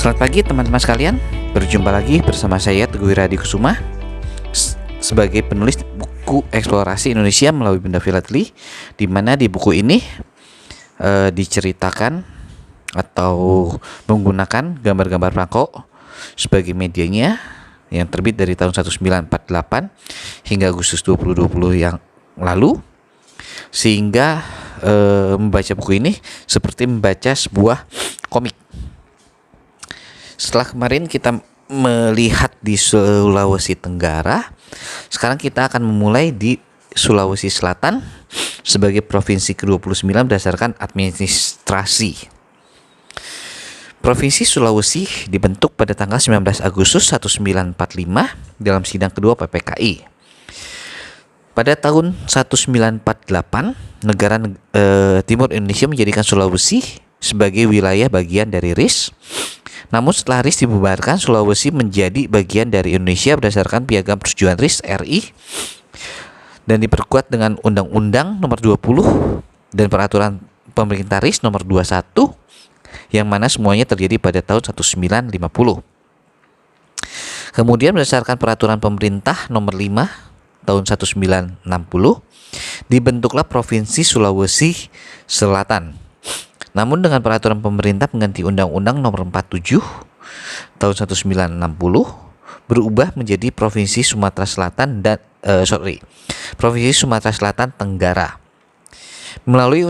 Selamat pagi teman-teman sekalian. Berjumpa lagi bersama saya Teguh Wiradi Kusuma sebagai penulis buku Eksplorasi Indonesia melalui Benda Filateli, di mana di buku ini diceritakan atau menggunakan gambar-gambar Prangko sebagai medianya yang terbit dari tahun 1948 hingga Agustus 2020 yang lalu, sehingga membaca buku ini seperti membaca sebuah komik. Setelah kemarin kita melihat di Sulawesi Tenggara, sekarang kita akan memulai di Sulawesi Selatan sebagai provinsi ke-29 berdasarkan administrasi. Provinsi Sulawesi dibentuk pada tanggal 19 Agustus 1945 dalam sidang kedua PPKI. Pada tahun 1948, negara Timur Indonesia menjadikan Sulawesi sebagai wilayah bagian dari RIS. Namun setelah RIS dibubarkan, Sulawesi menjadi bagian dari Indonesia berdasarkan Piagam Persetujuan RIS RI dan diperkuat dengan Undang-Undang Nomor 20 dan Peraturan Pemerintah RIS Nomor 21, yang mana semuanya terjadi pada tahun 1950. Kemudian berdasarkan Peraturan Pemerintah Nomor 5 tahun 1960, dibentuklah Provinsi Sulawesi Selatan. Namun dengan peraturan pemerintah pengganti Undang-Undang Nomor 47 tahun 1960 berubah menjadi Provinsi Sumatera Selatan Provinsi Sumatera Selatan Tenggara melalui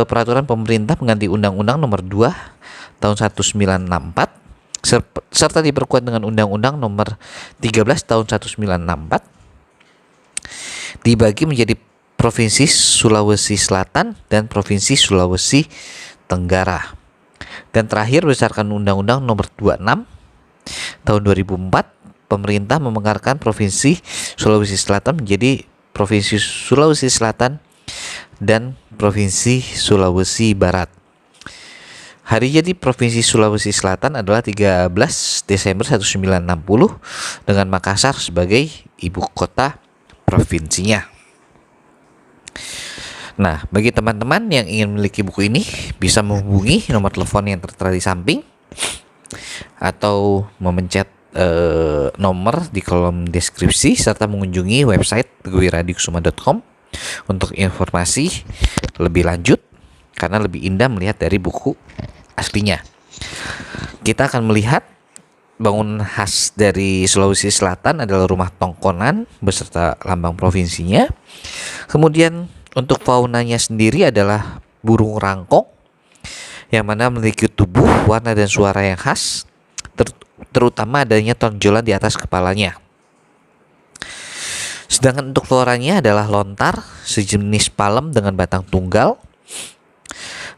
peraturan pemerintah pengganti Undang-Undang Nomor 2 tahun 1964 serta diperkuat dengan Undang-Undang Nomor 13 tahun 1964, dibagi menjadi Provinsi Sulawesi Selatan dan Provinsi Sulawesi Tenggara. Dan terakhir berdasarkan Undang-Undang Nomor 26 tahun 2004, pemerintah memekarkan Provinsi Sulawesi Selatan menjadi Provinsi Sulawesi Selatan dan Provinsi Sulawesi Barat. Hari jadi Provinsi Sulawesi Selatan adalah 13 Desember 1960 dengan Makassar sebagai ibu kota provinsinya. Nah, bagi teman-teman yang ingin memiliki buku ini bisa menghubungi nomor telepon yang tertera di samping atau memencet nomor di kolom deskripsi serta mengunjungi website teguhwiradikusuma.com untuk informasi lebih lanjut, karena lebih indah melihat dari buku aslinya. Kita akan melihat bangunan khas dari Sulawesi Selatan adalah rumah tongkonan beserta lambang provinsinya. Kemudian untuk faunanya sendiri adalah burung rangkong yang mana memiliki tubuh, warna dan suara yang khas, terutama adanya tonjolan di atas kepalanya. Sedangkan untuk floranya adalah lontar, sejenis palem dengan batang tunggal,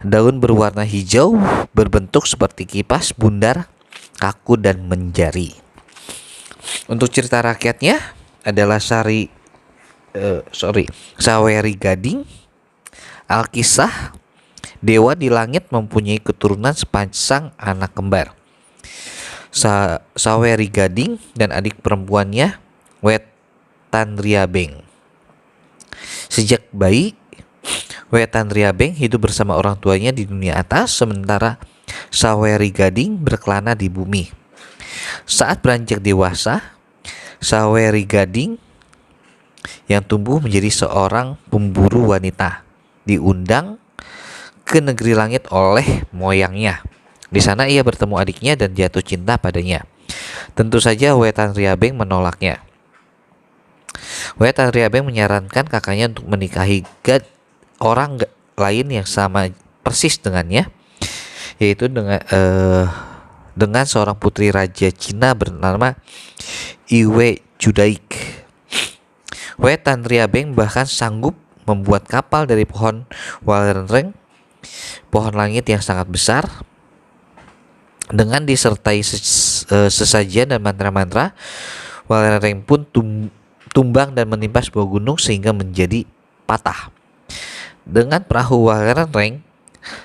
daun berwarna hijau berbentuk seperti kipas, bundar, kaku dan menjari. Untuk cerita rakyatnya adalah Saweri Gading, Alkisah, dewa di langit mempunyai keturunan sepasang anak kembar. Saweri Gading dan adik perempuannya Wetan Riabeng. Sejak bayi, Wetan Riabeng hidup bersama orang tuanya di dunia atas, sementara Saweri Gading berkelana di bumi. Saat beranjak dewasa, Saweri Gading yang tumbuh menjadi seorang pemburu wanita diundang ke negeri langit oleh moyangnya. Di sana ia bertemu adiknya dan jatuh cinta padanya. Tentu saja Wetan Riabeng menolaknya. Wetan Riabeng menyarankan kakaknya untuk menikahi orang lain yang sama persis dengannya, yaitu dengan seorang putri raja Cina bernama Iwe Judaik. Wetan Riabeng bahkan sanggup membuat kapal dari pohon walenreng, pohon langit yang sangat besar. Dengan disertai sesajian dan mantra-mantra, walenreng pun tumbang dan menimpa sebuah gunung sehingga menjadi patah. Dengan perahu walenreng,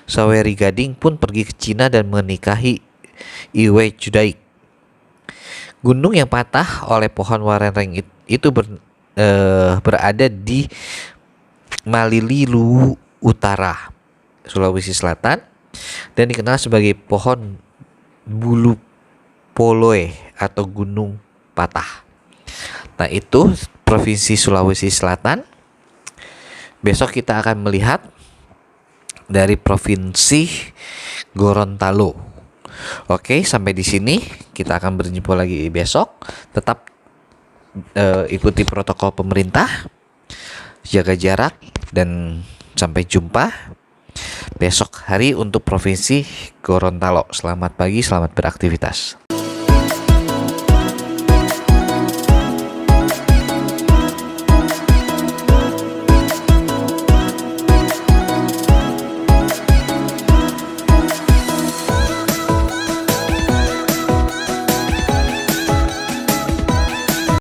Saweri Gading pun pergi ke Cina dan menikahi Iwe Judaik. Gunung yang patah oleh pohon walenreng itu berada di Malililu Utara, Sulawesi Selatan, dan dikenal sebagai pohon Bulu Poloe atau Gunung Patah. Nah, itu Provinsi Sulawesi Selatan. Besok kita akan melihat dari Provinsi Gorontalo. Oke, sampai di sini kita akan berjumpa lagi besok. Tetap ikuti protokol pemerintah, jaga jarak, dan sampai jumpa besok hari untuk Provinsi Gorontalo. Selamat pagi, selamat beraktivitas.